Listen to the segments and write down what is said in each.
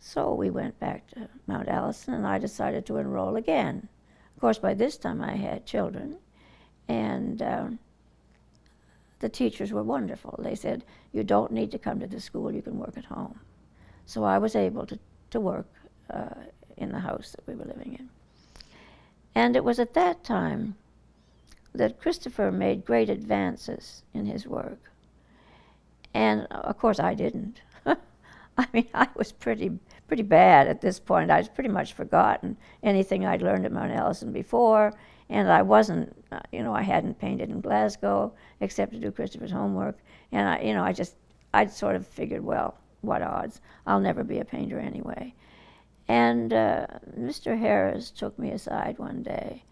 So we went back to Mount Allison, and I decided to enroll again. Of course, by this time I had children, and the teachers were wonderful. They said, you don't need to come to the school, you can work at home. So I was able to work in the house that we were living in. And it was at that time that Christopher made great advances in his work. And of course I didn't. I mean, I was pretty bad at this point. I'd pretty much forgotten anything I'd learned at Mount Allison before, and I wasn't, I hadn't painted in Glasgow except to do Christopher's homework, and I'd sort of figured, well, what odds? I'll never be a painter anyway. And Mr. Harris took me aside one day,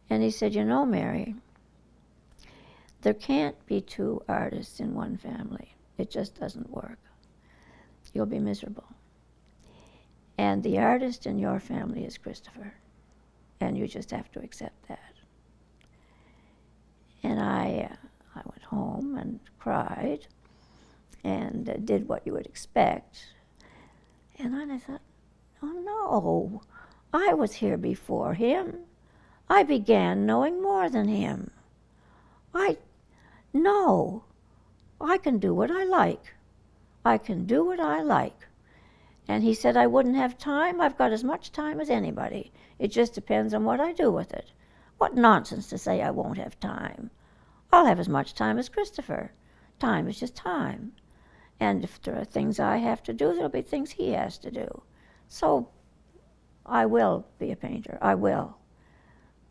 and he said, Mary, there can't be two artists in one family. It just doesn't work. You'll be miserable. And the artist in your family is Christopher, and you just have to accept that. And I went home and cried and did what you would expect. And then I thought, oh no, I was here before him. I began knowing more than him. I can do what I like. I can do what I like. And he said I wouldn't have time. I've got as much time as anybody. It just depends on what I do with it. What nonsense to say I won't have time. I'll have as much time as Christopher. Time is just time. And if there are things I have to do, there'll be things he has to do. So I will be a painter. I will.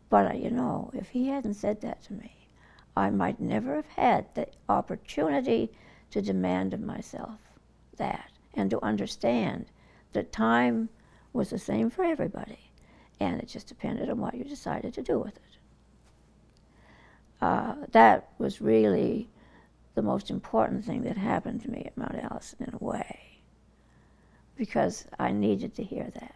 But, if he hadn't said that to me, I might never have had the opportunity to demand of myself that, and to understand that time was the same for everybody, and it just depended on what you decided to do with it. That was really the most important thing that happened to me at Mount Allison in a way, because I needed to hear that.